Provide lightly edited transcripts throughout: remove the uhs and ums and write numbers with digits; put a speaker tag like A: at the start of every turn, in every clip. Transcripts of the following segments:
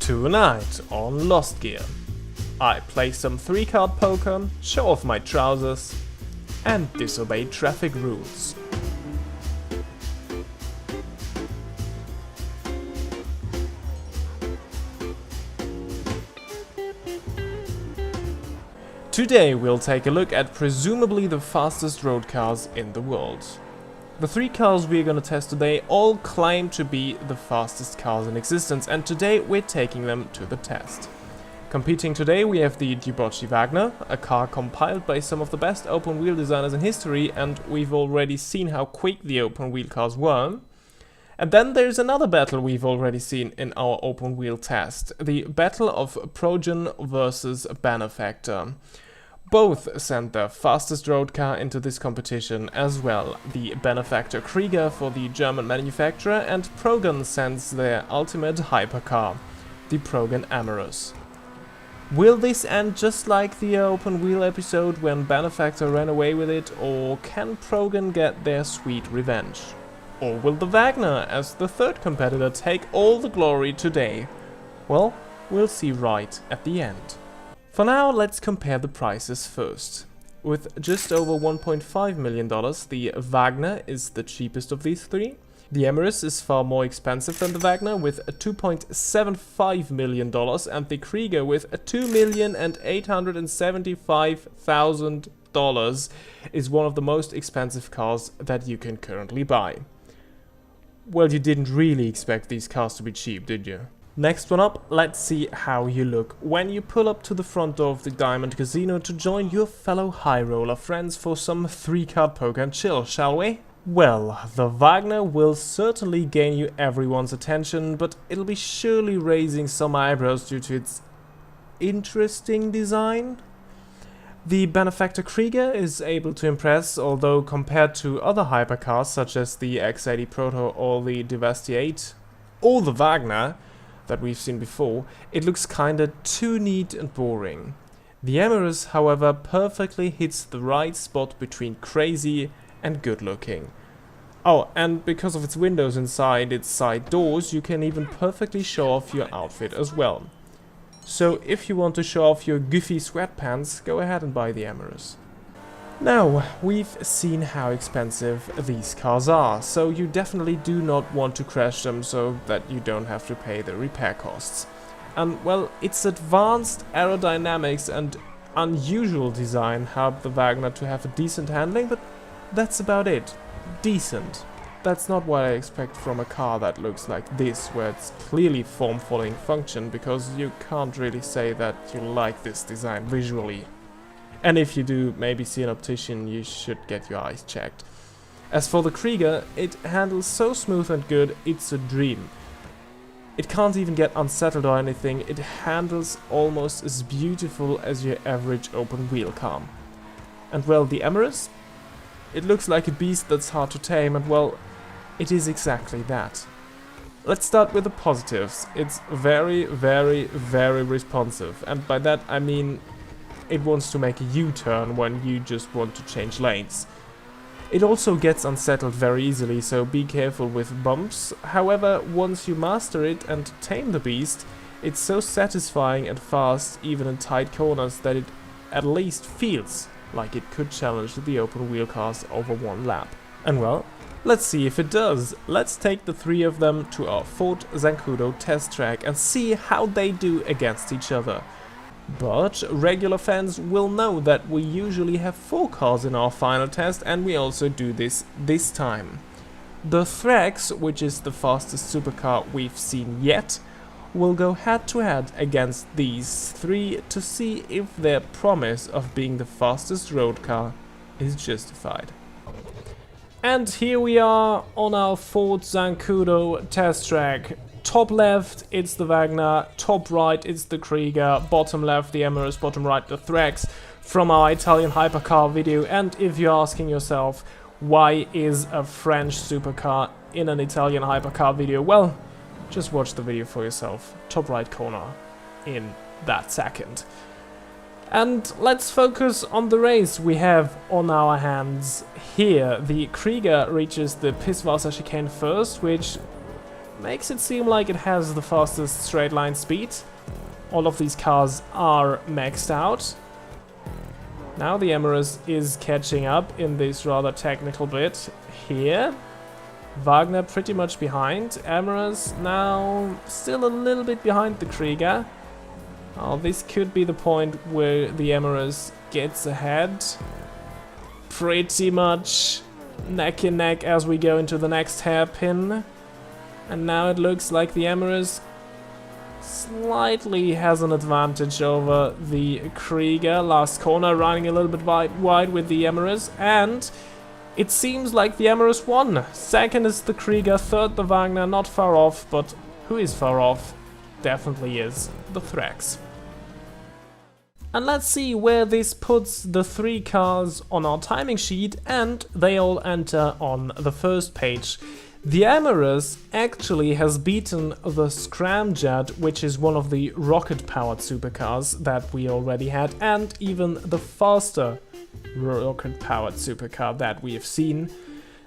A: Tonight on Lost Gear, I play some 3-card poker, show off my trousers, and disobey traffic rules. Today we'll take a look at presumably the fastest road cars in the world. The 3 cars we're gonna test today all claim to be the fastest cars in existence, and today we're taking them to the test. Competing today we have the Dewbauchee Vagner, a car compiled by some of the best open wheel designers in history, and we've already seen how quick the open wheel cars were. And then there's another battle we've already seen in our open wheel test, the battle of Progen versus Benefactor. Both sent their fastest road car into this competition as well, the Benefactor Krieger for the German manufacturer, and Progen sends their ultimate hypercar, the Progen Emerus. Will this end just like the open wheel episode when Benefactor ran away with it, or can Progen get their sweet revenge? Or will the Vagner, as the third competitor, take all the glory today? Well, we'll see right at the end. For now, let's compare the prices first. With just over $1.5 million, the Vagner is the cheapest of these 3. The Emerus is far more expensive than the Vagner with $2.75 million, and the Krieger with $2,875,000 is one of the most expensive cars that you can currently buy. Well, you didn't really expect these cars to be cheap, did you? Next one up, let's see how you look when you pull up to the front door of the Diamond Casino to join your fellow high roller friends for some 3-card poker and chill, shall we? Well, the Vagner will certainly gain you everyone's attention, but it'll be surely raising some eyebrows due to its interesting design. The Benefactor Krieger is able to impress, although compared to other hypercars such as the X80 Proto or the Dewbauchee or the Vagner that we've seen before, it looks kinda too neat and boring. The Emerus, however, perfectly hits the right spot between crazy and good looking. Oh, and because of its windows inside its side doors, you can even perfectly show off your outfit as well. So if you want to show off your goofy sweatpants, go ahead and buy the Emerus. Now, we've seen how expensive these cars are, so you definitely do not want to crash them so that you don't have to pay the repair costs. And well, its advanced aerodynamics and unusual design help the Vagner to have a decent handling, but that's about it. Decent. That's not what I expect from a car that looks like this, where it's clearly form-following function, because you can't really say that you like this design visually. And if you do maybe see an optician, you should get your eyes checked. As for the Krieger, it handles so smooth and good, it's a dream. It can't even get unsettled or anything, it handles almost as beautiful as your average open wheel car. And well, the Emerus? It looks like a beast that's hard to tame, and well, it is exactly that. Let's start with the positives. It's very, very, very responsive, and by that I mean it wants to make a U-turn when you just want to change lanes. It also gets unsettled very easily, so be careful with bumps. However, once you master it and tame the beast, it's so satisfying and fast, even in tight corners, that it at least feels like it could challenge the open wheel cars over one lap. And well, let's see if it does. Let's take the 3 of them to our Ford Zancudo test track and see how they do against each other. But regular fans will know that we usually have 4 cars in our final test, and we also do this time. The Thrax, which is the fastest supercar we've seen yet, will go head to head against these 3 to see if their promise of being the fastest road car is justified. And here we are on our Ford Zancudo test track. Top left, it's the Vagner, top right, it's the Krieger, bottom left, the Emerus, bottom right, the Thrax, from our Italian hypercar video. And if you're asking yourself, why is a French supercar in an Italian hypercar video? Well, just watch the video for yourself. Top right corner in that second. And let's focus on the race we have on our hands here. The Krieger reaches the Pisswasser chicane first, which makes it seem like it has the fastest straight line speed. All of these cars are maxed out. Now the Emerus is catching up in this rather technical bit here. Vagner pretty much behind. Emerus now still a little bit behind the Krieger. Oh, this could be the point where the Emerus gets ahead. Pretty much neck and neck as we go into the next hairpin. And now it looks like the Emerus slightly has an advantage over the Krieger. Last corner running a little bit wide with the Emerus, and it seems like the Emerus won. Second is the Krieger, third the Vagner, not far off, but who is far off? Definitely is the Thrax. And let's see where this puts the three cars on our timing sheet, and they all enter on the first page. The Emerus actually has beaten the Scramjet, which is one of the rocket-powered supercars that we already had, and even the faster rocket-powered supercar that we have seen.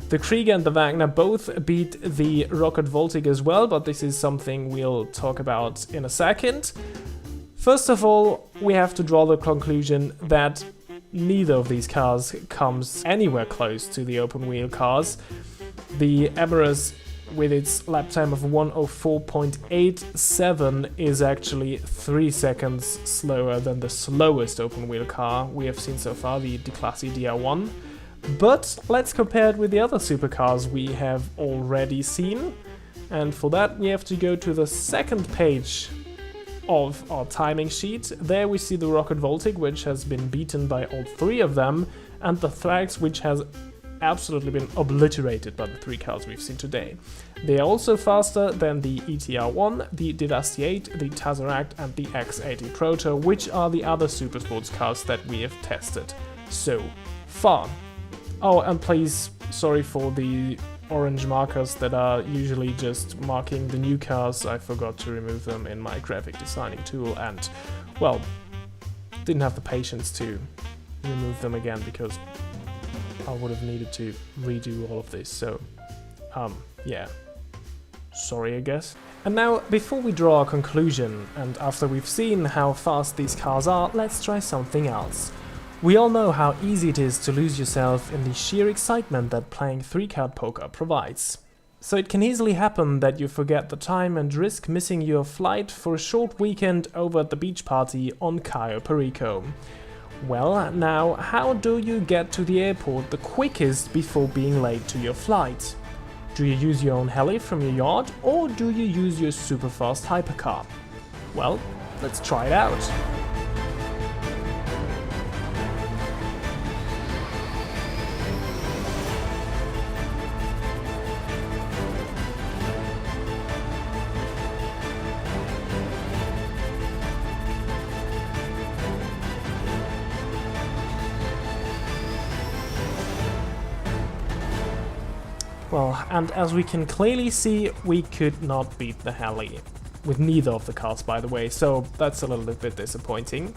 A: The Krieger and the Vagner both beat the Rocket Voltic as well, but this is something we'll talk about in a second. First of all, we have to draw the conclusion that neither of these cars comes anywhere close to the open-wheel cars. The Emerus, with its lap time of 104.87, is actually 3 seconds slower than the slowest open-wheel car we have seen so far, the Declasse DR1. But let's compare it with the other supercars we have already seen. And for that we have to go to the second page of our timing sheet. There we see the Rocket Voltic, which has been beaten by all three of them, and the Thrax, which has absolutely been obliterated by the three cars we've seen today. They are also faster than the ETR1, the Dewbauchee 8, the Tazeract and the X80 Proto, which are the other supersports cars that we have tested so far. Oh, and please, sorry for the orange markers that are usually just marking the new cars. I forgot to remove them in my graphic designing tool and, well, didn't have the patience to remove them again because I would have needed to redo all of this, so, yeah. Sorry, I guess. And now, before we draw our conclusion, and after we've seen how fast these cars are, let's try something else. We all know how easy it is to lose yourself in the sheer excitement that playing 3-card poker provides. So it can easily happen that you forget the time and risk missing your flight for a short weekend over at the beach party on Cayo Perico. Well, now, how do you get to the airport the quickest before being late to your flight? Do you use your own heli from your yacht, or do you use your super fast hypercar? Well, let's try it out. Well, and as we can clearly see, we could not beat the Heli. With neither of the cars, by the way, so that's a little bit disappointing.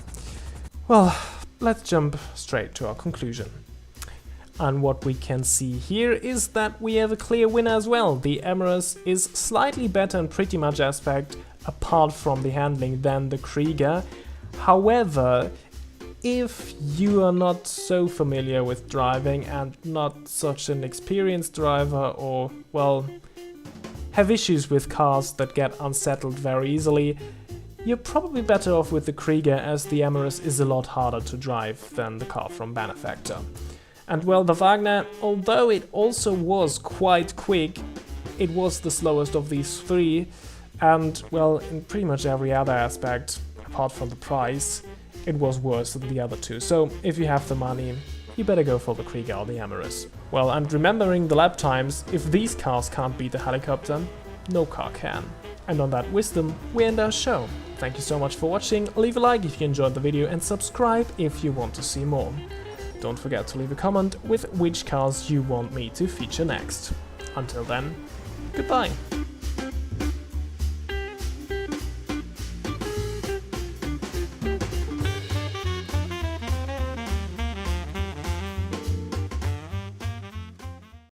A: Well, let's jump straight to our conclusion. And what we can see here is that we have a clear winner as well. The Emerus is slightly better in pretty much aspect, apart from the handling, than the Krieger. However, if you are not so familiar with driving and not such an experienced driver, or, well, have issues with cars that get unsettled very easily, you're probably better off with the Krieger, as the Emerus is a lot harder to drive than the car from Benefactor. And well, the Vagner, although it also was quite quick, it was the slowest of these three, and well, in pretty much every other aspect, apart from the price, it was worse than the other two. So if you have the money, you better go for the Krieger or the Emerus. Well, and remembering the lap times, if these cars can't beat the helicopter, no car can. And on that wisdom, we end our show. Thank you so much for watching, leave a like if you enjoyed the video and subscribe if you want to see more. Don't forget to leave a comment with which cars you want me to feature next. Until then, goodbye!